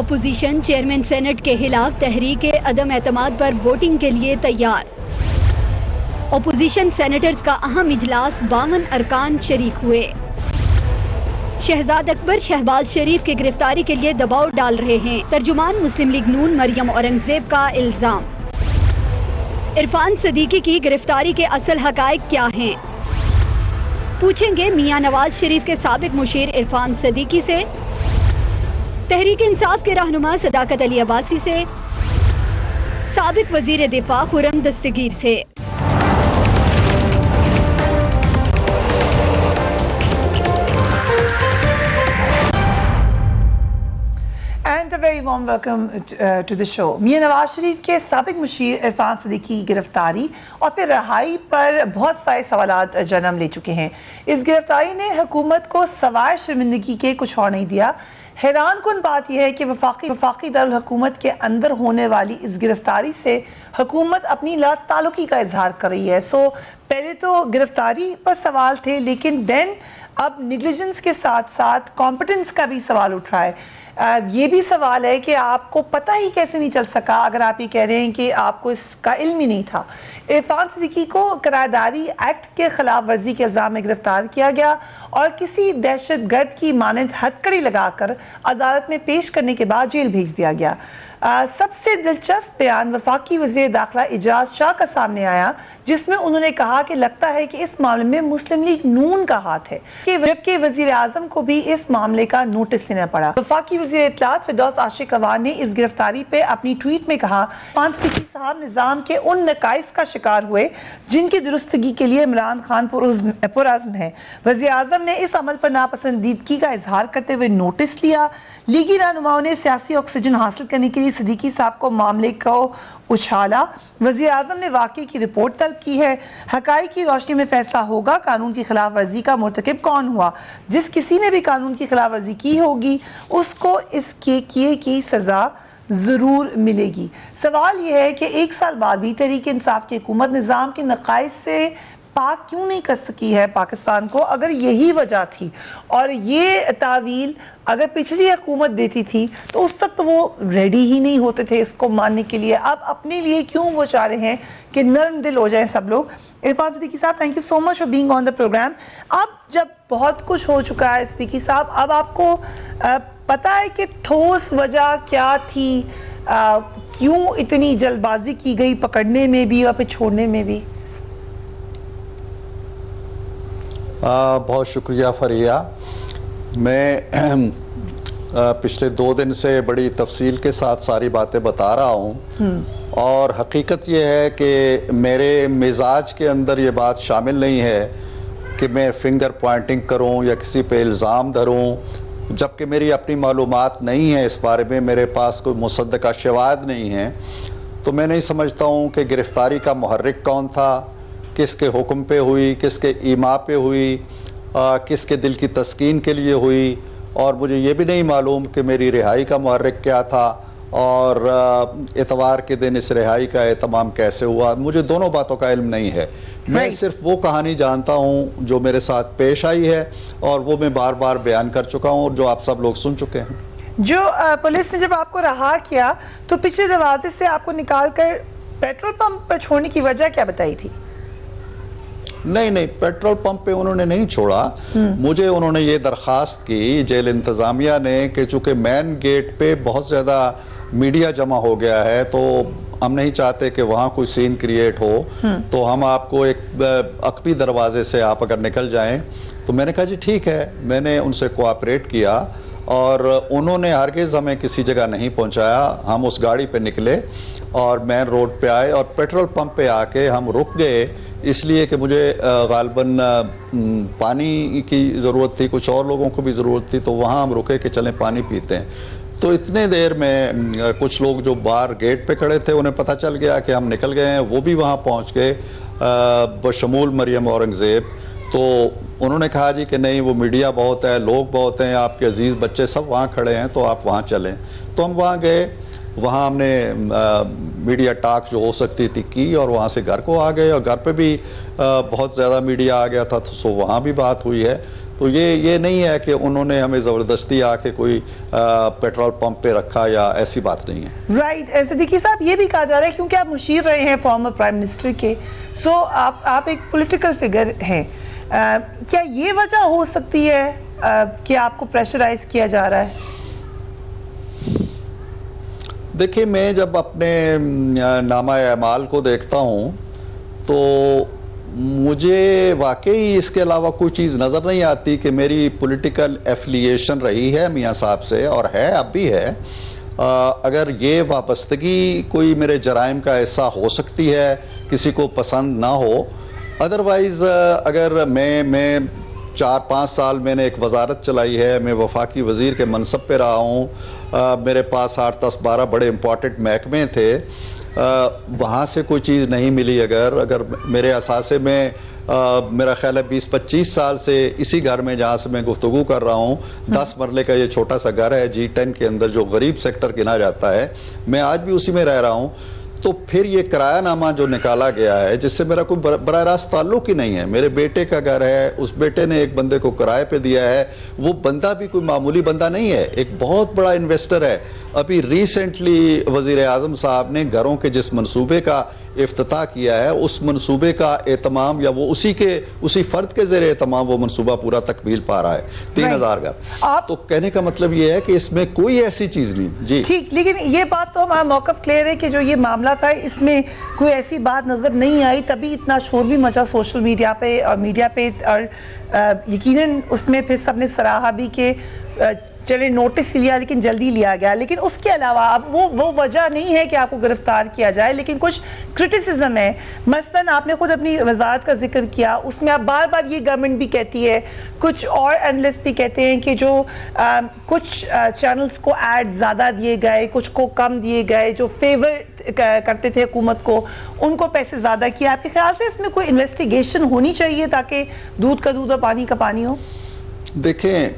Opposition chairman senate کے خلاف تحریک عدم اعتماد پر ووٹنگ کے لیے تیار. اپوزیشن سینیٹرز کا اہم اجلاس 52 ارکان شریک ہوئے. شہزاد اکبر شہباز شریف کی گرفتاری کے لیے دباؤ ڈال رہے ہیں. ترجمان مسلم لیگ نون مریم اورنگزیب کا الزام. عرفان صدیقی کی گرفتاری کے اصل حقائق کیا ہیں؟ پوچھیں گے میاں نواز شریف کے سابق مشیر عرفان صدیقی سے، تحریک انصاف کے رہنما صداقت علی عباسی سے، سابق وزیر دفاع خرم دستگیر سے. And a very warm welcome to the show. Mian Nawaz Sharif کے سابق مشیر عرفان صدیقی کی گرفتاری اور پھر رہائی پر بہت سارے سوالات جنم لے چکے ہیں. اس گرفتاری نے حکومت کو سوائے شرمندگی کے کچھ اور نہیں دیا. حیران کن بات یہ ہے کہ وفاقی دارالحکومت کے اندر ہونے والی اس گرفتاری سے حکومت اپنی لا تعلقی کا اظہار کر رہی ہے. سو پہلے تو گرفتاری پر سوال تھے، لیکن دین اب نیگلیجنس کے ساتھ ساتھ کمپٹنس کا بھی سوال اٹھ رہا ہے. یہ بھی سوال ہے کہ آپ کو پتہ ہی کیسے نہیں چل سکا اگر آپ یہ کہہ رہے ہیں کہ آپ کو اس کا علم ہی نہیں تھا. عرفان صدیقی کو قراردادی ایکٹ کے خلاف ورزی کے الزام میں گرفتار کیا گیا اور کسی دہشت گرد کی مانند ہتھکڑی لگا کر عدالت میں پیش کرنے کے بعد جیل بھیج دیا گیا. سب سے دلچسپ بیان وفاقی وزیر داخلہ اعجاز شاہ کا سامنے آیا، جس میں انہوں نے کہا کہ لگتا ہے کہ اس معاملے میں مسلم لیگ نون کا ہاتھ ہے، جبکہ وزیر اعظم کو بھی اس معاملے کا نوٹس لینا پڑا. وفاقی وزیر اطلاعات فردوس عاشق عوان نے اس گرفتاری پہ اپنی ٹویٹ میں کہا، عرفان صدیقی صاحب نظام کے ان نقائص کا شکار ہوئے جن کی درستگی کے لیے عمران خان پرعزم ہے. وزیر اعظم نے اس عمل پر ناپسندیدگی کا اظہار کرتے ہوئے نوٹس لیا. لیگی رہنماؤں نے سیاسی آکسیجن حاصل کرنے کے لیے صدیقی صاحب کو معاملے کو اچھالا. وزیر اعظم نے واقعے کی رپورٹ طلب کی ہے. حقائق کی روشنی میں فیصلہ ہوگا قانون کی خلاف ورزی کا مرتکب کون ہوا. جس کسی نے بھی قانون کی خلاف ورزی کی ہوگی اس کو اس کے کیے کی سزا ضرور ملے گی. سوال یہ ہے کہ ایک سال بعد بھی تحریک انصاف کی حکومت نظام کے نقائص سے پاک کیوں نہیں کر سکی ہے پاکستان کو؟ اگر یہی وجہ تھی اور یہ تعویل اگر پچھلی حکومت دیتی تھی تو اس وقت وہ ریڈی ہی نہیں ہوتے تھے اس کو ماننے کے لیے. اب اپنے لیے کیوں وہ چاہ رہے ہیں کہ نرم دل ہو جائیں سب لوگ؟ عرفان صدیقی صاحب، thank you so much for being on the program. اب جب بہت کچھ ہو چکا ہے صدیقی صاحب، اب آپ کو پتا ہے کہ ٹھوس وجہ کیا تھی؟ کیوں اتنی جلد بازی کی گئی پکڑنے میں بھی اور پھر چھوڑنے میں بھی؟ بہت شکریہ فریہ. میں پچھلے 2 دن سے بڑی تفصیل کے ساتھ ساری باتیں بتا رہا ہوں، اور حقیقت یہ ہے کہ میرے مزاج کے اندر یہ بات شامل نہیں ہے کہ میں فنگر پوائنٹنگ کروں یا کسی پہ الزام دھروں، جبکہ میری اپنی معلومات نہیں ہے اس بارے میں، میرے پاس کوئی مصدقہ شواہد نہیں ہے. تو میں نہیں سمجھتا ہوں کہ گرفتاری کا محرک کون تھا، کس کے حکم پہ ہوئی، کس کے ایما پہ ہوئی، کس کے دل کی تسکین کے لیے ہوئی، اور مجھے یہ بھی نہیں معلوم کہ میری رہائی کا محرک کیا تھا اور اتوار کے دن اس رہائی کا اہتمام کیسے ہوا. مجھے دونوں باتوں کا علم نہیں ہے. میں صرف وہ کہانی جانتا ہوں جو میرے ساتھ پیش آئی ہے، اور وہ میں بار بار بیان کر چکا ہوں اور جو آپ سب لوگ سن چکے ہیں. جو پولیس نے جب آپ کو رہا کیا تو پچھلے دروازے سے آپ کو نکال کر پیٹرول پمپ پر چھوڑنے کی وجہ کیا بتائی تھی؟ نہیں، پیٹرول پمپ پہ انہوں نے نہیں چھوڑا. مجھے انہوں نے یہ درخواست کی جیل انتظامیہ نے کہ چونکہ مین گیٹ پہ بہت زیادہ میڈیا جمع ہو گیا ہے تو ہم نہیں چاہتے کہ وہاں کوئی سین کریٹ ہو، تو ہم آپ کو ایک عقبی دروازے سے آپ اگر نکل جائیں. تو میں نے کہا جی ٹھیک ہے. میں نے ان سے کوآپریٹ کیا اور انہوں نے ہرگز ہمیں کسی جگہ نہیں پہنچایا. ہم اس گاڑی پہ نکلے اور مین روڈ پہ آئے اور پیٹرول پمپ پہ آ کے ہم رک گئے، اس لیے کہ مجھے غالباً پانی کی ضرورت تھی، کچھ اور لوگوں کو بھی ضرورت تھی، تو وہاں ہم رکے کہ چلیں پانی پیتے ہیں. تو اتنے دیر میں کچھ لوگ جو باہر گیٹ پہ کھڑے تھے انہیں پتہ چل گیا کہ ہم نکل گئے ہیں. وہ بھی وہاں پہنچ گئے بشمول مریم اورنگزیب. تو انہوں نے کہا جی کہ نہیں، وہ میڈیا بہت ہے، لوگ بہت ہیں، آپ کے عزیز بچے سب وہاں کھڑے ہیں، تو آپ وہاں چلیں. تو ہم وہاں گئے. وہاں ہم نے میڈیا ٹاک جو ہو سکتی تھی کی، اور وہاں سے گھر کو آ گئے، اور گھر پہ بھی بہت زیادہ میڈیا آ گیا تھا، سو وہاں بھی بات ہوئی ہے. تو یہ نہیں ہے کہ انہوں نے ہمیں زبردستی آ کے کوئی پیٹرول پمپ پہ رکھا یا ایسی بات نہیں ہے. رائٹ. صدیقی صاحب یہ بھی کہا جا رہا ہے کیونکہ آپ مشیر رہے ہیں فارمر پرائم منسٹر کے, سو آپ ایک پولیٹیکل فگر ہیں, کیا یہ وجہ ہو سکتی ہے کہ آپ کو پریشرائز کیا جا رہا ہے؟ دیکھیں, میں جب اپنے نامہ اعمال کو دیکھتا ہوں تو مجھے واقعی اس کے علاوہ کوئی چیز نظر نہیں آتی کہ میری پولیٹیکل ایفیلیشن رہی ہے میاں صاحب سے, اور ہے, اب بھی ہے. اگر یہ وابستگی کوئی میرے جرائم کا ایسا ہو سکتی ہے کسی کو پسند نہ ہو, ادروائز اگر میں 4-5 سال میں نے ایک وزارت چلائی ہے, میں وفاقی وزیر کے منصب پہ رہا ہوں, میرے پاس 8-10-12 بڑے امپورٹنٹ محکمے تھے, وہاں سے کوئی چیز نہیں ملی. اگر میرے اثاثے میں میرا خیال ہے 20-25 سال سے اسی گھر میں جہاں سے میں گفتگو کر رہا ہوں, 10 مرلے کا یہ چھوٹا سا گھر ہے G10 کے اندر جو غریب سیکٹر گنا جاتا ہے, میں آج بھی اسی میں رہ رہا ہوں. تو پھر یہ کرایہ نامہ جو نکالا گیا ہے جس سے میرا کوئی براہ راست تعلق ہی نہیں ہے, میرے بیٹے کا گھر ہے, اس بیٹے نے ایک بندے کو کرائے پہ دیا ہے, وہ بندہ بھی کوئی معمولی بندہ نہیں ہے, ایک بہت بڑا انویسٹر ہے. ابھی ریسنٹلی وزیر اعظم صاحب نے گھروں کے جس منصوبے کا افتتاح کیا ہے, اس منصوبے کا اہتمام یا وہ اسی فرد کے زیر اہتمام وہ منصوبہ پورا تکمیل پا رہا ہے, 3000 گھر. تو کہنے کا مطلب یہ ہے کہ اس میں کوئی ایسی چیز نہیں. جی ٹھیک, لیکن یہ بات تو ہمارا موقف کلیئر ہے کہ جو یہ معاملہ تھا اس میں کوئی ایسی بات نظر نہیں آئی, تبھی اتنا شور بھی مچا سوشل میڈیا پہ اور میڈیا پہ, اور یقیناً اس میں پھر سب نے سراہا بھی کہ چلے نوٹس لیا لیکن جلدی لیا گیا. لیکن اس کے علاوہ اب وہ وجہ نہیں ہے کہ آپ کو گرفتار کیا جائے, لیکن کچھ کرٹیسزم ہے. مثلاً آپ نے خود اپنی وزارت کا ذکر کیا, اس میں آپ بار بار یہ گورنمنٹ بھی کہتی ہے, کچھ اور اینالسٹ بھی کہتے ہیں کہ جو کچھ چینلز کو ایڈ زیادہ دیے گئے, کچھ کو کم دیے گئے, جو فیور کرتے تھے حکومت کو ان کو پیسے زیادہ کیا. آپ کے خیال سے اس میں کوئی انویسٹیگیشن ہونی چاہیے تاکہ دودھ کا دودھ اور پانی کا پانی ہو؟ دیکھیں,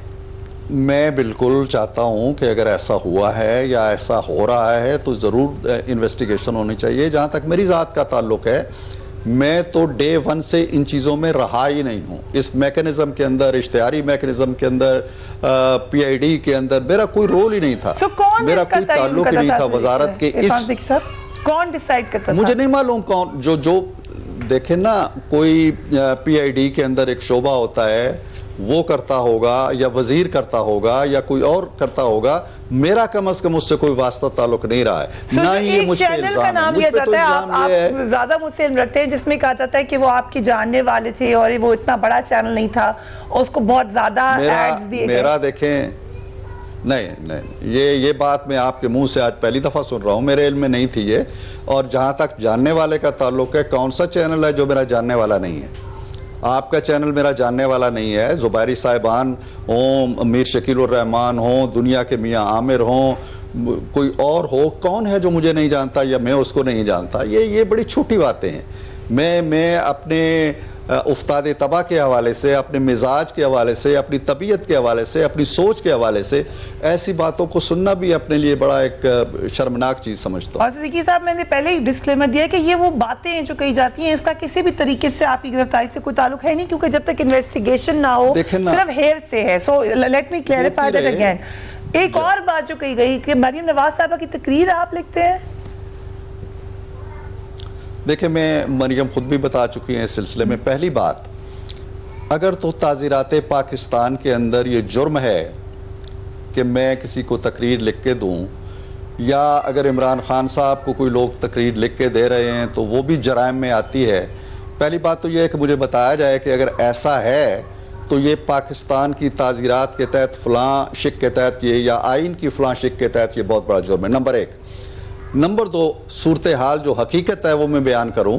میں بالکل چاہتا ہوں کہ اگر ایسا ہوا ہے یا ایسا ہو رہا ہے تو ضرور انویسٹیگیشن ہونی چاہیے. جہاں تک میری ذات کا تعلق ہے, میں تو ڈے 1 سے ان چیزوں میں رہا ہی نہیں ہوں. اس میکنزم کے اندر, اشتہاری میکنزم کے اندر, PID کے اندر میرا کوئی رول ہی نہیں تھا, میرا کوئی تعلق ہی نہیں تھا وزارت کے. کون ڈیسائیڈ کرتا تھا؟ مجھے نہیں معلوم کون. جو دیکھیں نا, کوئی PID کے اندر ایک شعبہ ہوتا ہے, وہ کرتا ہوگا یا وزیر کرتا ہوگا یا کوئی اور کرتا ہوگا. میرا کم از کم اس سے کوئی واسطہ تعلق نہیں رہا ہے. نہ یہ مجھ پہ الزام ہے, نام لیا جاتا ہے, آپ زیادہ مجھ سے علم رکھتے ہیں, جس میں کہا جاتا ہے کہ وہ آپ کے جاننے والے تھے اور وہ اتنا بڑا چینل نہیں تھا اور اس کو بہت زیادہ ایڈز دیے گئے. میرا دیکھیں, نہیں, یہ بات میں آپ کے منہ سے آج پہلی دفعہ سن رہا ہوں, میرے علم میں نہیں تھی یہ. اور جہاں تک جاننے والے کا تعلق ہے, کون سا چینل ہے جو میرا جاننے والا نہیں ہے؟ آپ کا چینل میرا جاننے والا نہیں ہے. زبیری صاحبان ہوں, امیر شکیل الرحمان ہوں, دنیا کے میاں عامر ہوں, کوئی اور ہو, کون ہے جو مجھے نہیں جانتا یا میں اس کو نہیں جانتا؟ یہ بڑی چھوٹی باتیں ہیں. میں اپنے افتاد طبع کے حوالے سے, اپنے مزاج کے حوالے سے, اپنی طبیعت کے حوالے سے, اپنی سوچ کے حوالے سے ایسی باتوں کو سننا بھی اپنے لیے بڑا ایک شرمناک چیز سمجھتا ہوں. اور صدیقی صاحب, میں نے پہلے ہی ڈسکلیمر دیا کہ یہ وہ باتیں ہیں جو کہی جاتی ہیں, اس کا کسی بھی طریقے سے آپ کی گرفتاری سے کوئی تعلق ہے نہیں, کیونکہ جب تک انویسٹیگیشن نہ ہو صرف ہیئر سے ہے. So let me clarify that again. ایک اور بات جو کہی گئی کہ مریم نواز صاحبہ کی تقریر آپ لکھتے ہیں. دیکھیں, میں مریم خود بھی بتا چکی ہیں اس سلسلے میں. پہلی بات, اگر تو تعزیرات پاکستان کے اندر یہ جرم ہے کہ میں کسی کو تقریر لکھ کے دوں, یا اگر عمران خان صاحب کو کوئی لوگ تقریر لکھ کے دے رہے ہیں تو وہ بھی جرائم میں آتی ہے. پہلی بات تو یہ ہے کہ مجھے بتایا جائے کہ اگر ایسا ہے تو یہ پاکستان کی تعزیرات کے تحت فلاں شک کے تحت یہ, یا آئین کی فلاں شک کے تحت یہ بہت بڑا جرم ہے. نمبر 1. نمبر 2, صورتحال جو حقیقت ہے وہ میں بیان کروں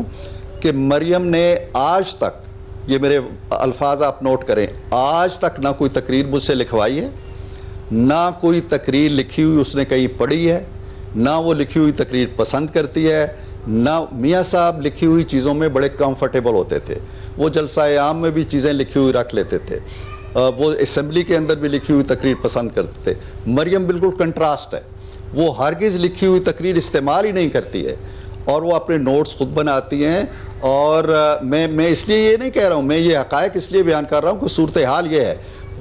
کہ مریم نے آج تک, یہ میرے الفاظ آپ نوٹ کریں, آج تک نہ کوئی تقریر مجھ سے لکھوائی ہے, نہ کوئی تقریر لکھی ہوئی اس نے کہیں پڑھی ہے, نہ وہ لکھی ہوئی تقریر پسند کرتی ہے, نہ میاں صاحب لکھی ہوئی چیزوں میں بڑے کمفرٹیبل ہوتے تھے. وہ جلسہ عام میں بھی چیزیں لکھی ہوئی رکھ لیتے تھے, وہ اسمبلی کے اندر بھی لکھی ہوئی تقریر پسند کرتے تھے. مریم بالکل کنٹراسٹ ہے, وہ ہرگز لکھی ہوئی تقریر استعمال ہی نہیں کرتی ہے. اور وہ اپنے نوٹس خود بناتی ہیں. اور میں اس لیے یہ نہیں کہہ رہا ہوں, میں یہ حقائق اس لیے بیان کر رہا ہوں کہ صورتحال یہ ہے.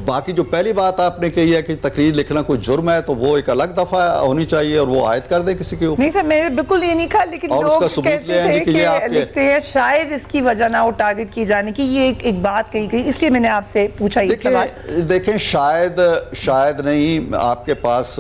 باقی جو پہلی بات آپ نے کہی ہے کہ تقریر لکھنا کوئی جرم ہے, تو وہ ایک الگ دفعہ ہونی چاہیے اور وہ عائد کر دیں کسی کے اوپر. نہیں سر, میں نے بالکل یہ نہیں کہا, لیکن اور اس لوگ کا ثبوت لے آئیں کہتے ہیں کہ لکھتے ہیں شاید اس کی وجہ نہ ہو ٹارگٹ کی جانے کی, یہ ایک بات کہی گئی, اس لیے میں نے آپ سے پوچھا یہ سوال. دیکھیں شاید نہیں, آپ کے پاس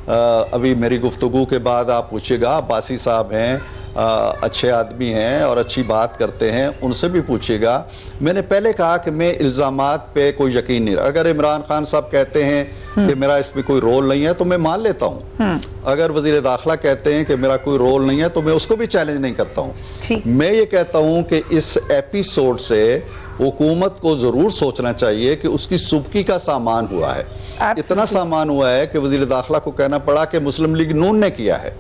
ابھی میری گفتگو کے بعد آپ پوچھے گا, عباسی صاحب ہیں, اچھے آدمی ہیں اور اچھی بات کرتے ہیں, ان سے بھی پوچھے گا. میں نے پہلے کہا کہ میں الزامات پہ کوئی یقین نہیں. اگر عمران خان صاحب کہتے ہیں کہ میرا اس میں کوئی رول نہیں ہے تو میں مان لیتا ہوں. اگر وزیر داخلہ کہتے ہیں کہ میرا کوئی رول نہیں ہے تو میں اس کو بھی چیلنج نہیں کرتا ہوں. میں یہ کہتا ہوں کہ اس ایپیسوڈ سے حکومت کو ضرور سوچنا چاہیے کہ اس کی سبکی کا سامان ہوا ہے. اتنا سامان ہوا ہے کہ وزیر داخلہ کو کہنا پڑا کہ مسلم لیگ نون نے کیا ہے.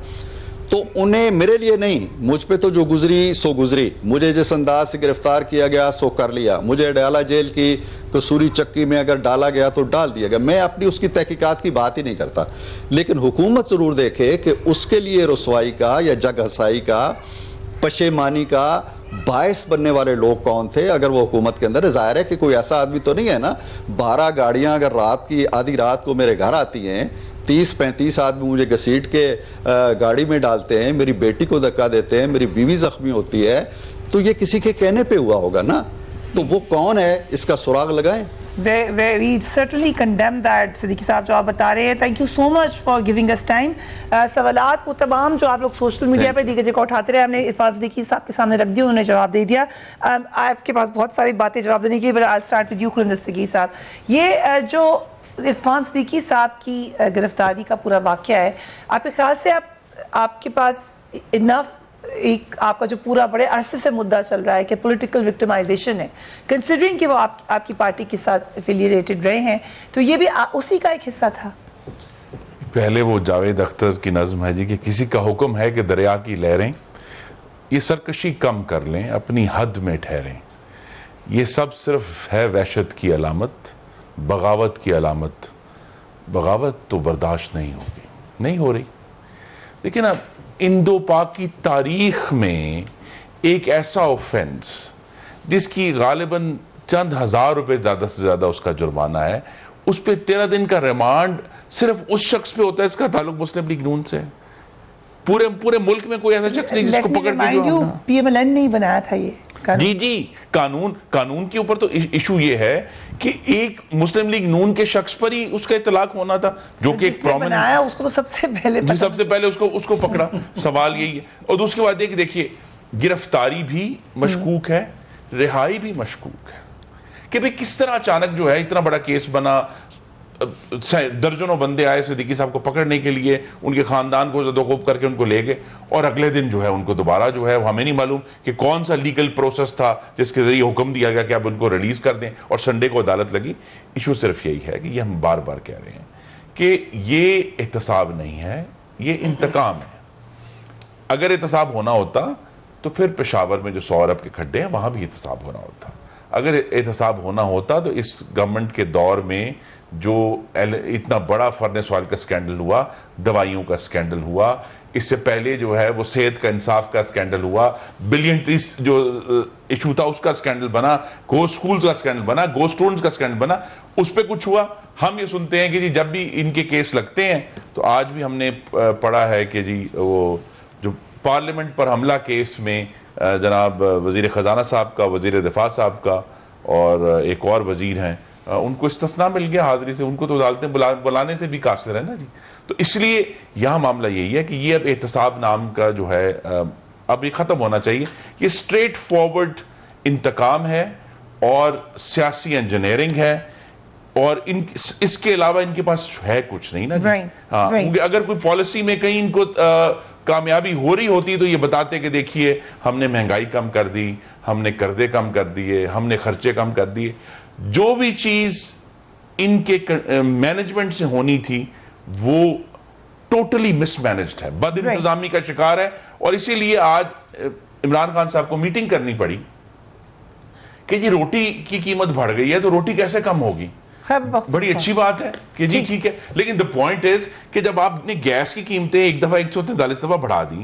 تو انہیں, میرے لیے نہیں, مجھ پہ تو جو گزری سو گزری, مجھے جس انداز سے گرفتار کیا گیا سو کر لیا, مجھے ڈالا جیل کی قصوری چکی میں اگر ڈالا گیا تو ڈال دیا گیا, میں اپنی اس کی تحقیقات کی بات ہی نہیں کرتا. لیکن حکومت ضرور دیکھے کہ اس کے لیے رسوائی کا یا جگ ہسائی کا, پشیمانی کا باعث بننے والے لوگ کون تھے. اگر وہ حکومت کے اندر, ظاہر ہے کہ کوئی ایسا آدمی تو نہیں ہے نا, 12 گاڑیاں اگر رات کی آدھی رات کو میرے گھر آتی ہیں, 30-35 آدمی مجھے گھسیٹ کے گاڑی میں ڈالتے ہیں, میری بیٹی کو دھکا دیتے ہیں, میری بیوی زخمی ہوتی ہے, تو یہ کسی کے کہنے پہ ہوا ہوگا نا. تو وہ کون ہے, اس کا سراغ لگائیں. We certainly condemn that. Siddiqui صاحب جو آپ بتا رہے ہیں, thank you so much for giving us time. سوالات وہ تمام جو آپ لوگ سوشل میڈیا پہ دیگر جگہ اٹھاتے رہے, ہم نے عرفان صدیقی صاحب کے سامنے رکھ دیا, انہوں نے جواب دے دیا. آپ کے پاس بہت ساری باتیں جواب دینے کی, but I'll start with you Khurram Dastgir صاحب. یہ جو عرفان صدیقی صاحب کی گرفتاری کا پورا واقعہ ہے, آپ کے خیال سے آپ کے پاس انف ایک آپ کا جو پورا بڑے عرصے سے مدعا چل رہا ہے کہ پولیٹیکل وکٹمائزیشن ہے, کنسیڈرنگ کہ وہ آپ کی پارٹی کے ساتھ افیلیٹڈ رہے ہیں, تو یہ بھی اسی کا ایک حصہ تھا؟ پہلے وہ جاوید اختر کی نظم ہے جی کہ کسی کا حکم ہے کہ دریا کی لہریں یہ سرکشی کم کر لیں, اپنی حد میں ٹھہریں. یہ سب صرف ہے وحشت کی علامت, بغاوت کی علامت. بغاوت تو برداشت نہیں ہوگی, نہیں ہو رہی. لیکن اب اندو پاک کی تاریخ میں ایک ایسا اوفینس جس کی غالباً چند ہزار روپے زیادہ سے زیادہ اس کا جرمانہ ہے, اس پہ 13 دن کا ریمانڈ صرف اس شخص پہ ہوتا ہے اس کا تعلق مسلم لیگ نون سے. پورے ملک میں کوئی ایسا شخص نہیں جس کو پکڑ کے جو پی ایم ایل این نہیں بنایا تھا یہ. جی قانون کے اوپر تو ایشو یہ ہے کہ ایک مسلم لیگ نون کے شخص پر ہی اس کا اطلاق ہونا تھا جو کہ ایک بنایا, اس کو تو سب سے پہلے اس کو پکڑا. سوال یہی ہے. اور دوسری بات یہ کہ دیکھیے, گرفتاری بھی مشکوک ہے, رہائی بھی مشکوک ہے کہ بھئی کس طرح اچانک جو ہے اتنا بڑا کیس بنا, درجنوں بندے آئے صدیقی صاحب کو پکڑنے کے لیے, ان کے خاندان کو زد و خوب کر کے ان کو لے گئے, اور اگلے دن جو ہے ان کو دوبارہ جو ہے ہمیں نہیں معلوم کہ کون سا لیگل پروسیس تھا جس کے ذریعے حکم دیا گیا کہ اب ان کو ریلیز کر دیں, اور سنڈے کو عدالت لگی. ایشو صرف یہی ہے کہ یہ ہم بار بار کہہ رہے ہیں کہ یہ احتساب نہیں ہے, یہ انتقام ہے. اگر احتساب ہونا ہوتا تو پھر پشاور میں جو 100 ارب کے کھڈے ہیں وہاں بھی احتساب ہونا ہوتا. اگر احتساب ہونا ہوتا تو اس گورنمنٹ کے دور میں جو اتنا بڑا فرنس آئل کا سکینڈل ہوا, دوائیوں کا سکینڈل ہوا, اس سے پہلے جو ہے وہ صحت کا انصاف کا سکینڈل ہوا, بلین ٹریز جو ایشو تھا اس کا سکینڈل بنا, گو سکولز کا سکینڈل بنا, گو اسٹوڈنٹس کا سکینڈل بنا, اس پہ کچھ ہوا. ہم یہ سنتے ہیں کہ جی جب بھی ان کے کیس لگتے ہیں, تو آج بھی ہم نے پڑھا ہے کہ جی وہ جو پارلیمنٹ پر حملہ کیس میں جناب وزیر خزانہ صاحب کا, وزیر دفاع صاحب کا اور ایک اور وزیر ہیں, ان کو استثناء مل گیا حاضری سے. ان کو تو عدالتیں بلانے سے بھی قاصر ہے نا جی. تو اس لیے یہاں معاملہ یہی ہے کہ یہ اب احتساب نام کا جو ہے اب یہ ختم ہونا چاہیے. یہ اسٹریٹ فارورڈ انتقام ہے اور سیاسی انجینئرنگ ہے, اور اس کے علاوہ ان کے پاس ہے کچھ نہیں نا جی. ہاں, اگر کوئی پالیسی میں کہیں ان کو کامیابی ہو رہی ہوتی تو یہ بتاتے کہ دیکھیے ہم نے مہنگائی کم کر دی, ہم نے قرضے کم کر دیے, ہم نے خرچے کم کر دیے. جو بھی چیز ان کے مینجمنٹ سے ہونی تھی وہ ٹوٹلی مس مینجڈ ہے, بد انتظامی کا شکار ہے. اور اسی لیے آج عمران خان صاحب کو میٹنگ کرنی پڑی کہ جی روٹی کی قیمت بڑھ گئی ہے تو روٹی کیسے کم ہوگی. بڑی اچھی بات ہے کہ جی ٹھیک ہے, لیکن the point is کہ جب آپ نے گیس کی قیمتیں ایک دفعہ 143 دفعہ بڑھا دی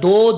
2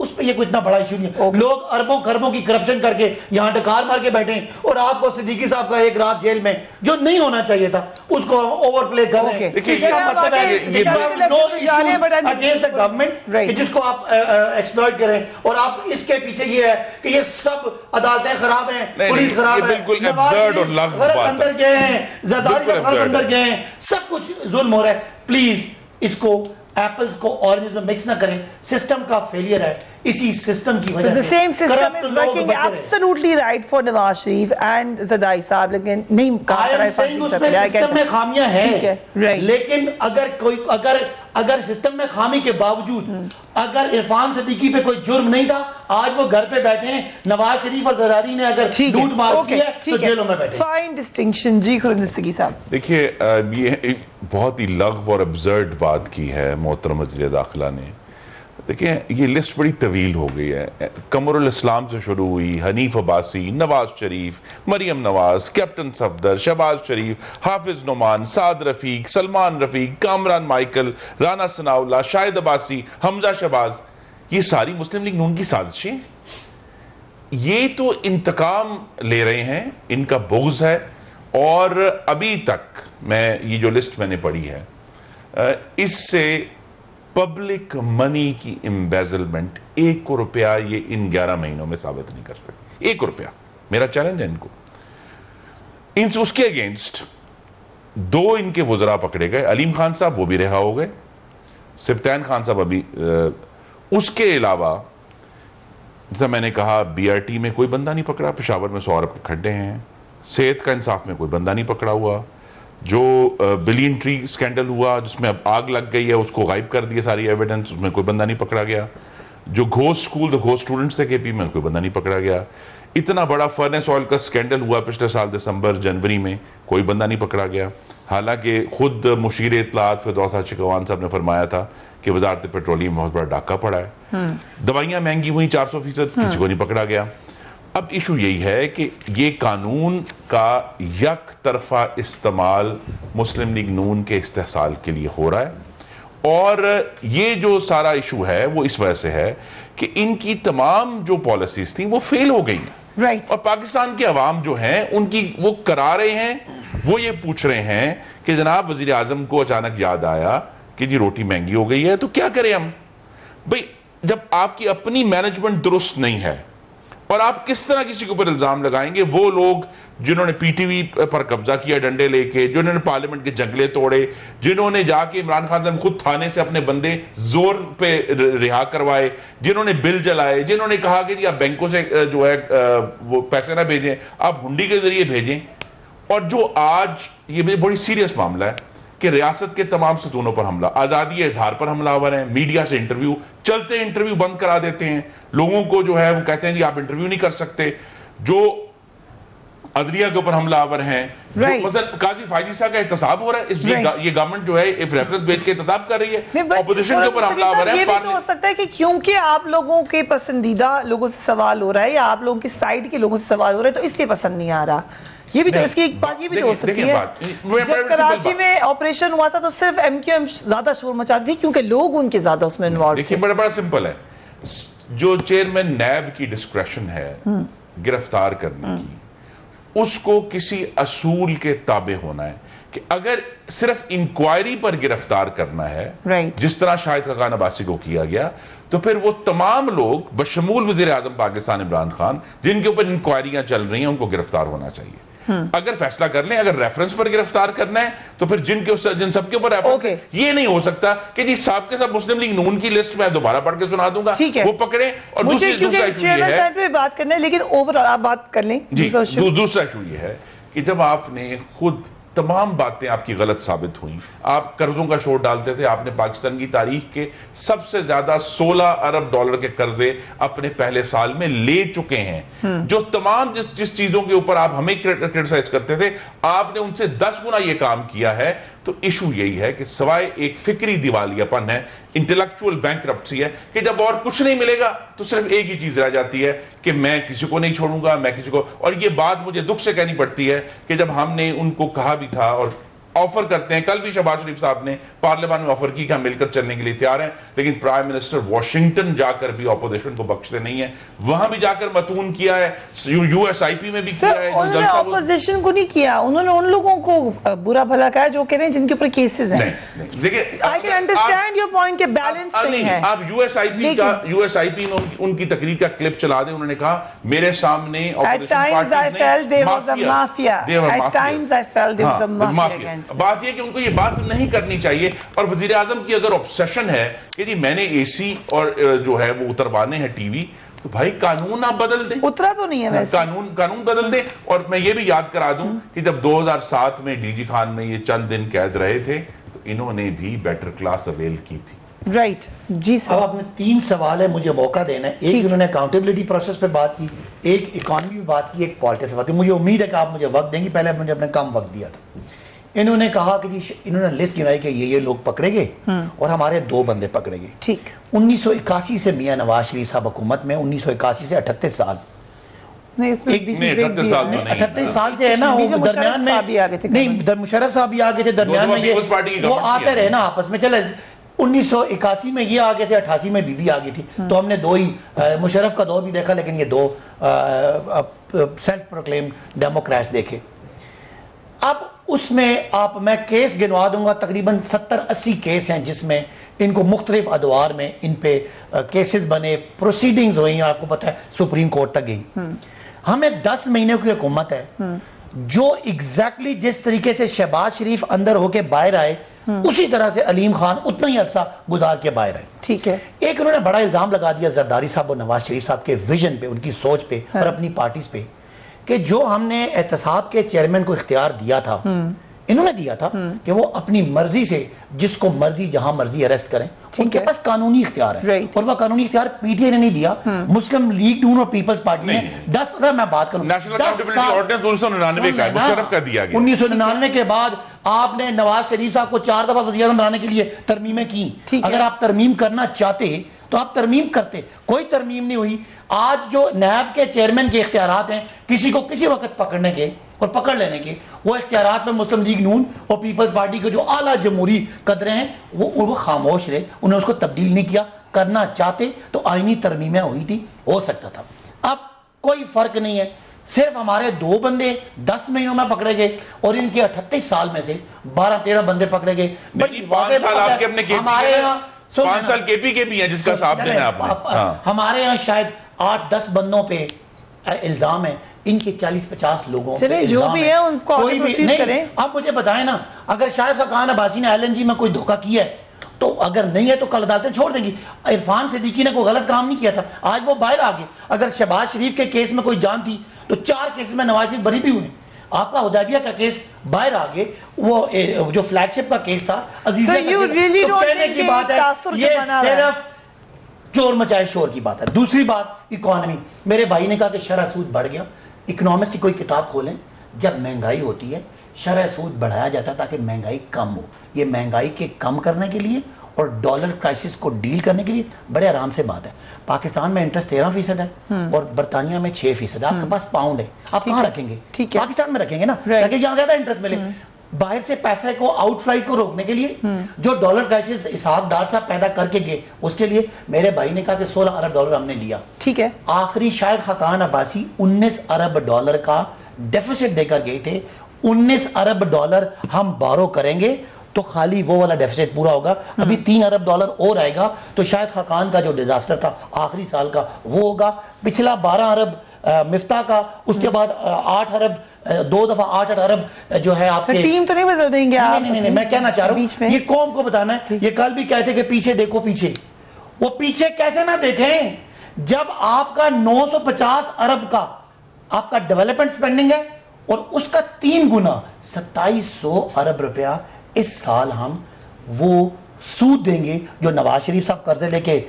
اس پہ یہ کوئی اتنا بڑا ایشو نہیں ہے. لوگ اربوں خربوں کی کرپشن کر کے یہاں ڈکار مار کے بیٹھے ہیں اور آپ کو صدیقی صاحب کا ایک رات جیل میں جو نہیں ہونا چاہیے تھا اس کو اوور پلے کر رہے ہیں. اس کا مطلب ہے اگینسٹ دا گورنمنٹ جس کو آپ ایکسپلائٹ کریں, اور آپ اس کے پیچھے یہ ہے کہ یہ سب عدالتیں خراب ہیں, پولیس خراب ہے, غلط اندر گئے ہیں, زرداری صاحب غلط اندر گئے ہیں, سب کچھ ظلم ہو رہا ہے. پلیز اس کو ایپلز کو اورنجز میں مکس نہ کریں. سسٹم کا فیلئر ہے, اسی سسٹم کی وجہ سے. So the same system is working absolutely right for Nawaz Sharif and Zardari صاحب, لیکن نہیں کام کر رہا ہے. I am saying اس میں سسٹم میں خامیاں ہیں, لیکن اگر سسٹم میں خامی کے باوجود اگر عرفان صدیقی پہ کوئی جرم نہیں تھا, آج وہ گھر پہ بیٹھے ہیں, نواز شریف اور زرداری نے اگر لوٹ مار کی ہے تو جیلوں میں بیٹھے. Fine distinction. جی خورم دستگی صاحب, دیکھیے یہ بہت ہی لغو اور ابزرڈ بات کی ہے محترم وزیر داخلہ نے. دیکھیں یہ لسٹ بڑی طویل ہو گئی ہے. قمر الاسلام سے شروع ہوئی, حنیف عباسی, نواز شریف, مریم نواز, کیپٹن صفدر, شہباز شریف, حافظ نعمان, سعد رفیق, سلمان رفیق, کامران مائیکل, رانا ثناء اللہ, شاہد عباسی, حمزہ شہباز. یہ ساری مسلم لیگ نون کی سازشیں. یہ تو انتقام لے رہے ہیں, ان کا بغض ہے. اور ابھی تک میں یہ جو لسٹ میں نے پڑھی ہے اس سے پبلک منی کی امبیزلمنٹ 1 روپیہ یہ ان 11 مہینوں میں ثابت نہیں کر سکتے. 1 روپیہ میرا چیلنج ہے ان کو. اس کے اگینسٹ 2 ان کے وزراء پکڑے گئے, علیم خان صاحب وہ بھی رہا ہو گئے, سبطین خان صاحب ابھی. اس کے علاوہ جیسا میں نے کہا بی آر ٹی میں کوئی بندہ نہیں پکڑا, پشاور میں 100 ارب کے کھڈے ہیں, صحت کا انصاف میں کوئی بندہ نہیں پکڑا ہوا, جو بلین ٹری سکینڈل ہوا جس میں اب آگ لگ گئی ہے اس کو غائب کر دیا ساری ایویڈنس, اس میں کوئی بندہ نہیں پکڑا گیا. جو گھوسٹ سکول دا گھوسٹ اسٹوڈنٹس تھے کے پی میں کوئی بندہ نہیں پکڑا گیا. اتنا بڑا فرنس آئل کا سکینڈل ہوا پچھلے سال دسمبر جنوری میں, کوئی بندہ نہیں پکڑا گیا. حالانکہ خود مشیر اطلاعات فردوس شکوان صاحب نے فرمایا تھا کہ وزارت پیٹرولیم بہت بڑا ڈاکہ پڑا ہے. دوائیاں مہنگی ہوئیں 400%, کسی کو نہیں پکڑا گیا. اب ایشو یہی ہے کہ یہ قانون کا یک طرفہ استعمال مسلم لیگ نون کے استحصال کے لیے ہو رہا ہے, اور یہ جو سارا ایشو ہے وہ اس وجہ سے ہے کہ ان کی تمام جو پالیسیز تھیں وہ فیل ہو گئی ہیں. اور پاکستان کے عوام جو ہیں ان کی وہ کرا رہے ہیں, وہ یہ پوچھ رہے ہیں کہ جناب وزیر اعظم کو اچانک یاد آیا کہ جی روٹی مہنگی ہو گئی ہے تو کیا کریں ہم. بھئی جب آپ کی اپنی مینجمنٹ درست نہیں ہے اور آپ کس طرح کسی کے اوپر الزام لگائیں گے؟ وہ لوگ جنہوں نے پی ٹی وی پر قبضہ کیا ڈنڈے لے کے, جنہوں نے پارلیمنٹ کے جنگلے توڑے, جنہوں نے جا کے عمران خان صاحب خود تھانے سے اپنے بندے زور پہ رہا کروائے, جنہوں نے بل جلائے, جنہوں نے کہا کہ جی آپ بینکوں سے جو ہے وہ پیسے نہ بھیجیں, آپ ہنڈی کے ذریعے بھیجیں. اور جو آج یہ بڑی سیریس معاملہ ہے کہ ریاست کے تمام ستونوں پر حملہ, آزادی اظہار پر حملہ آور ہیں, میڈیا سے انٹرویو چلتے انٹرویو بند کرا دیتے ہیں, لوگوں کو جو ہے وہ کہتے ہیں جی آپ انٹرویو نہیں کر سکتے, جو عدلیہ کے اوپر حملہ آور ہیں, مثلا قاضی فائزی صاحب کا احتساب ہو رہا ہے, یہ گورنمنٹ جو ہے ریفرنس بیچ کے احتساب کر رہی ہے, اپوزیشن کے اوپر حملہ آور ہے. یہ بھی تو ہو سکتا ہے کہ کیونکہ آپ لوگوں کے پسندیدہ لوگوں سے سوال ہو رہا ہے یا آپ لوگوں کی سائیڈ کے لوگوں سے سوال ہو رہا ہے تو اس لیے پسند نہیں آ رہا. یہ بھی تو اس کی ایک بات یہ بھی تو ہو سکتی ہے. جب کراچی میں آپریشن ہوا تھا تو صرف ایم کیو ایم زیادہ شور مچاتی تھی کیونکہ لوگ ان کے زیادہ اس میں انوالو تھے. دیکھیں بڑا سمپل ہے, جو چیئرمین نیب کی ڈسکریشن ہے گرفتار کرنے کی, اس کو کسی اصول کے تابع ہونا ہے کہ اگر صرف انکوائری پر گرفتار کرنا ہے جس طرح شاہد خاقان عباسی کو کیا گیا, تو پھر وہ تمام لوگ بشمول وزیر اعظم پاکستان عمران خان جن کے اوپر انکوائریاں چل رہی ہیں ان کو گرفتار ہونا چاہیے. اگر فیصلہ کر لیں, اگر ریفرنس پر گرفتار کرنا ہے تو پھر جن سب کے اوپر ریفرنس, یہ نہیں ہو سکتا کہ جی صاحب کے ساتھ مسلم لیگ نون کی لسٹ میں دوبارہ پڑھ کے سنا دوں گا, وہ پکڑیں. اور دوسرا ایشو یہ ہے, بات کرنا ہے لیکن اوورآل آپ بات کر لیں. دوسرا ایشو یہ ہے کہ جب آپ نے خود تمام باتیں آپ کی غلط ثابت ہوئیں, آپ قرضوں کا شور ڈالتے تھے, آپ نے پاکستان کی تاریخ کے سب سے زیادہ 16 ارب ڈالر کے قرضے اپنے پہلے سال میں لے چکے ہیں, جو تمام جس چیزوں کے اوپر آپ ہمیں کرٹیسائز کرتے تھے آپ نے ان سے 10 گنا یہ کام کیا ہے. تو ایشو یہی ہے کہ سوائے ایک فکری دیوالیہ پن ہے, انٹلیکچوئل بینکرپسی ہے, کہ جب اور کچھ نہیں ملے گا تو صرف ایک ہی چیز رہ جاتی ہے کہ میں کسی کو نہیں چھوڑوں گا, میں کسی کو. اور یہ بات مجھے دکھ سے کہنی پڑتی ہے کہ جب ہم نے ان کو کہا بھی تھا اور آفر کرتے ہیں. کل بھی شہباز شریف صاحب نے پارلیمان میں آفر کی کہ ہم مل کر چلنے کے لیے تیار ہیں, لیکن پرائم منسٹر واشنگٹن جا کر بھی اپوزیشن کو بخشتے نہیں ہیں. وہاں بھی جا کر متون کیا ہے, USIP میں بھی کیا ہے. انہوں نے اپوزیشن کو نہیں کیا, انہوں نے ان لوگوں کو برا بھلا کہا جو کہہ رہے ہیں جن کے اوپر کیسز ہیں. دیکھیں, I can understand your point کہ بیلنس نہیں ہے. آپ USIP میں ان کی تقریر کا کلپ چلا دیں. انہوں نے کہا میرے سامنے At times I felt there was a mafia. At times I felt there was a mafia against me. بات یہ کہ ان کو یہ بات نہیں کرنی چاہیے. اور وزیر اعظم کی اگر obsession ہے کہ جی میں نے AC اور جو ہے وہ اتروانے ہیں ٹی وی, تو بھائی قانون آپ بدل دیں. اترا تو نہیں ہے ویسے, قانون بدل دیں. اور میں یہ بھی یاد کرا دوں کہ جب 2007 میں DG خان میں یہ چند دن قید رہے تھے تو انہوں نے بھی بیٹر کلاس اویل کی تھی. رائٹ جی سر. اب آپ نے 3 سوال ہے, مجھے موقع دینا ہے. ایک انہوں نے اکاؤنٹیبلٹی پروسیس پہ بات کی, ایک اکانومی پہ بات کی, ایک پالیٹکس پہ بات کی. مجھے امید ہے کہ آپ مجھے وقت دیں گی, پہلے مجھے اپنے کم وقت دیا تھا. انہوں نے کہا کہ جی انہوں نے لسٹ گنوائی کہ یہ لوگ پکڑے گئے اور ہمارے 2 بندے پکڑے گئے. ٹھیک. 1981 سے میاں نواز شریف صاحب حکومت میں, 1981 سے 38 سال. نہیں اس میں 38 سال سے ہے نا, وہ درمیان میں نہیں, مشرف صاحب بھی آگے تھے درمیان میں, یہ وہ آتے رہے نا آپس میں. چلے 1981 میں یہ آگے تھے, 88 میں بی آگے تھی, تو ہم نے 2 ہی, مشرف کا دور بھی دیکھا, لیکن یہ 2 سیلف پروکلیم ڈیموکریٹس دیکھے. اب اس میں میں کیس گنوا دوں گا, تقریباً 70-80 کیس ہیں جس میں ان کو مختلف ادوار میں ان پہ کیسز بنے, پروسیڈنگز ہوئی, آپ کو پتہ ہے سپریم کورٹ تک گئی. ہمیں 10 مہینے کی حکومت ہے, جو ایگزیکٹلی جس طریقے سے شہباز شریف اندر ہو کے باہر آئے اسی طرح سے علیم خان اتنا ہی عرصہ گزار کے باہر آئے. ٹھیک ہے. ایک انہوں نے بڑا الزام لگا دیا زرداری صاحب اور نواز شریف صاحب کے ویژن پہ, ان کی سوچ پہ اور اپنی پارٹیز پہ, کہ جو ہم نے احتساب کے چیئرمین کو اختیار دیا تھا, انہوں نے دیا تھا کہ وہ اپنی مرضی سے جس کو مرضی جہاں مرضی اریسٹ کریں. ان کے پاس قانونی اختیار ہے, اور وہ قانونی اختیار PTI نے نہیں دیا, مسلم لیگ نون اور پیپلز پارٹی نے 10, اگر میں بات کروں 1999 کے بعد آپ نے نواز شریف صاحب کو 4 دفعہ وزیر اعظم بنانے کے لیے ترمیمیں کی. اگر آپ ترمیم کرنا چاہتے تو آپ ترمیم کرتے, کوئی ترمیم نہیں ہوئی. آج جو نیب کے چیئرمین کے اختیارات ہیں کسی کو کسی وقت پکڑنے کے اور پکڑ لینے کے, وہ اختیارات میں مسلم لیگ نون اور پیپلز پارٹی کے جو اعلیٰ جمہوری قدرے ہیں وہ خاموش رہے, انہوں نے اس کو تبدیل نہیں کیا. کرنا چاہتے تو آئینی ترمیمیں ہوئی تھی, ہو سکتا تھا. اب کوئی فرق نہیں ہے, صرف ہمارے 2 بندے 10 مہینوں میں پکڑے گئے اور ان کے 38 سال میں سے 12-13 بندے پکڑے گئے. 5 سال کے پی ہیں جس کا حساب دینا آپ نے. ہمارے یہاں شاید 8-10 بندوں پہ الزام ہے, ان کے 40-50 لوگوں پہ جو بھی ہے ان کو کوئی بھی نہیں. آپ مجھے بتائیں نا, اگر شاہد خاقان عباسی نے LNG میں کوئی دھوکہ کیا ہے تو اگر نہیں ہے تو کل عدالتیں چھوڑ دیں گی. عرفان صدیقی نے کوئی غلط کام نہیں کیا تھا, آج وہ باہر آ گئے. اگر شہباز شریف کے کیس میں کوئی جان تھی تو 4 کیسز میں نواز شریف بری بھی ہوئے. آپ کا حدیبیہ کا کیس باہر آ گئے, وہ جو فلیگ شپ کا کیس تھا عزیزہ کا کیس, تو کہنے کی بات ہے یہ صرف چور مچائے شور کی بات ہے. دوسری بات اکانومی, میرے بھائی نے کہا کہ شرح سود بڑھ گیا. اکنامسٹ کی کوئی کتاب کھولیں, جب مہنگائی ہوتی ہے شرح سود بڑھایا جاتا ہے تاکہ مہنگائی کم ہو. یہ مہنگائی کے کم کرنے کے لیے اور ڈالر کرائسس کو ڈیل کرنے کے لیے بڑے آرام سے بات ہے. پاکستان میں انٹرسٹ 13% ہے اور برطانیہ میں 6% ہے. آپ کے پاس پاؤنڈ ہے, آپ کہاں رکھیں گے؟ پاکستان میں رکھیں گے نا, تاکہ یہاں زیادہ انٹرسٹ ملے. باہر سے پیسے کو آؤٹ فلائٹ کو روکنے کے لیے جو ڈالر کرائسس اسحاق ڈار صاحب پیدا کر کے گئے, اس کے لیے میرے بھائی نے کہا کہ $16 ارب ہم نے لیا. ٹھیک ہے. آخری شاید خاقان عباسی $19 ارب کا ڈیفیسٹ دے کر گئے تھے. $19 ارب ہم بارو کریں گے تو خالی وہ والا ڈیفیسٹ پورا ہوگا. ابھی $3 ارب اور آئے گا تو شاید خاقان کا جو ڈیزاسٹر تھا آخری سال کا وہ ہوگا. پچھلا 12 ارب مفتاح کا, اس کے بعد 8 ارب 2 دفعہ 8 ارب جو ہے آپ کے. ٹیم تو نہیں بدل دیں گے آپ؟ نہیں, میں کہنا چاہ رہا ہوں یہ قوم کو بتانا ہے. یہ کل بھی کہتے کہ پیچھے دیکھو پیچھے, وہ پیچھے کیسے نہ دیکھیں جب آپ کا 950 ارب کا آپ کا ڈیولپمنٹ سپینڈنگ ہے اور اس کا 3 گنا 2700 ارب روپیہ اس سال ہم وہ سود دیں گے جو نواز شریف صاحب قرضے لے کے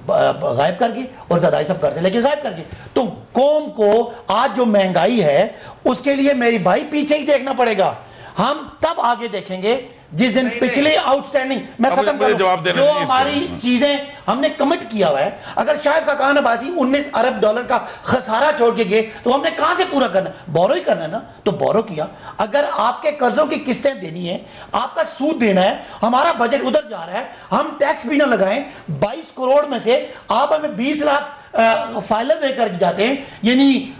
غائب کر گئے اور زرداری صاحب قرضے لے کے غائب کر گئے. تو قوم کو آج جو مہنگائی ہے اس کے لیے میری بھائی پیچھے ہی دیکھنا پڑے گا. ہم تب آگے دیکھیں گے جس دن پچھلے آؤٹ سٹینڈنگ میں ختم کروں جو ہماری چیزیں ہم نے کمٹ کیا ہوا ہے. اگر شاید خاقان عباسی 19 ارب ڈالر کا خسارہ چھوڑ کے گئے تو ہم نے کہاں سے پورا کرنا ہے؟ بورو ہی کرنا ہے نا. تو بورو کیا. اگر آپ کے قرضوں کی قسطیں دینی ہے, آپ کا سود دینا ہے, ہمارا بجٹ ادھر جا رہا ہے, ہم ٹیکس بھی نہ لگائیں. 22 کروڑ میں سے آپ ہمیں 20 لاکھ فائلر دے کر جاتے ہیں, یعنی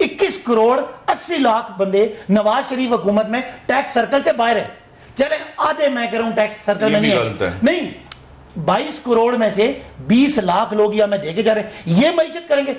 21 کروڑ 80 لاکھ بندے نواز شریف حکومت میں ٹیکس سرکل سے باہر ہے. چلے آدھے میں کہہ رہا ہوں ٹیکس سرکل میں نہیں, 22 کروڑ میں سے 20 لاکھ لوگ یہ ہمیں دے کے جا رہے ہیں. یہ معیشت کریں گے.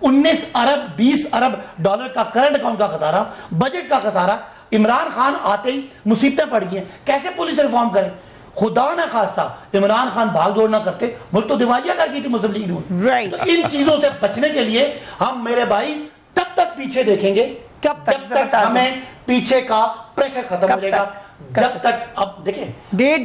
19 ارب 20 ارب ڈالر کا کرنٹ اکاؤنٹ کا خسارہ, بجٹ کا خسارہ. عمران خان آتے ہی مصیبتیں پڑ گئی ہیں. کیسے پولیس ریفارم کریں؟ خدا نہ خواستہ عمران خان بھاگ دوڑ نہ کرتے, ملک تو دیوالیہ کر گئی تھی مسلم لیگ نے. ان چیزوں سے بچنے کے لیے ہم میرے بھائی تب تک پیچھے دیکھیں گے جب تک ہمیں پیچھے کا پریشر ختم ہو جائے گا. جب تک اب دیکھیں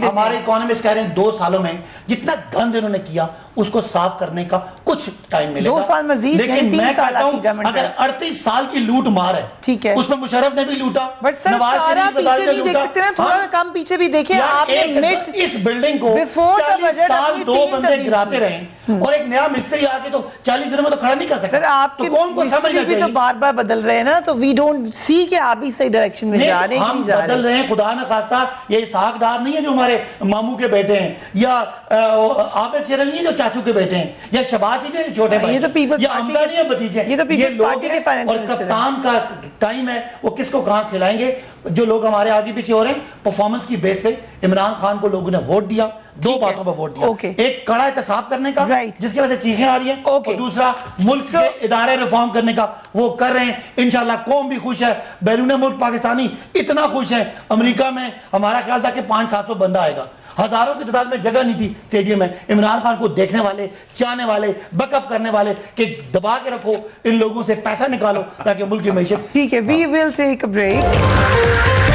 ہمارے اکانومسٹ کہہ رہے ہیں 2 سالوں میں جتنا گند انہوں نے کیا اس کو صاف کرنے کا کچھ ٹائم ملے گا. 2 سال مزید, لیکن میں کہتا ہوں اگر 38 سال کی لوٹ مار ہے, ٹھیک ہے, اس میں مشرف نے بھی لوٹا, بٹ سر سارا پیچھے نہیں دیکھ سکتے نا, تھوڑا کم پیچھے بھی دیکھیں. آپ نے مٹ اس بلڈنگ کو 40 سال 2 بندے گراتے رہے اور ایک نیا مستری آ کے تو 40 دنوں میں تو کھڑا نہیں کر سکتا. سر آپ کے مستری بھی تو بار بار بدل رہے ہیں نا, تو وی ڈونٹ سی کہ آپ بھی صحیح ڈائریکشن میں جا رہے ہیں. ہم بدل رہے ہیں. خدا نہ خواستہ یہ اسحاق ڈار نہیں ہے جو ہمارے ماموں کے بیٹے ہیں, یا عابد شیرل نہیں ہے جو چاچو کے بیٹے ہیں, یا شہباز نہیں ہے چھوٹے بھائی, یا حمزہ نہیں ہے بھتیجے. یہ لوگ ہیں اور کپتان کا ٹائم ہے, وہ کس کو کہاں کھلائیں گے. جو لوگ ہمارے آگے پیچھے ہو رہے ہیں پرفارمنس کی بیس پہ عمران خان کو لوگوں نے ووٹ دیا, 2 باتوں پہ ووٹ دیا. ایک کڑا احتساب کرنے کا جس کی وجہ سے چیخیں آ رہی ہیں, اور دوسرا ملک کے ادارے ریفارم کرنے کا وہ کر رہے ہیں. انشاءاللہ قوم بھی خوش ہے, بیرون ملک پاکستانی اتنا خوش ہے. امریکہ میں ہمارا خیال تھا کہ 500-700 بندہ آئے گا, ہزاروں کی تعداد میں جگہ نہیں تھی اسٹیڈیم میں. عمران خان کو دیکھنے والے, چاہنے والے, بیک اپ کرنے والے کہ دبا کے رکھو, ان لوگوں سے پیسہ نکالو تاکہ ملک کی معیشت. ٹھیک ہے, وی ول ٹیک اے بریک.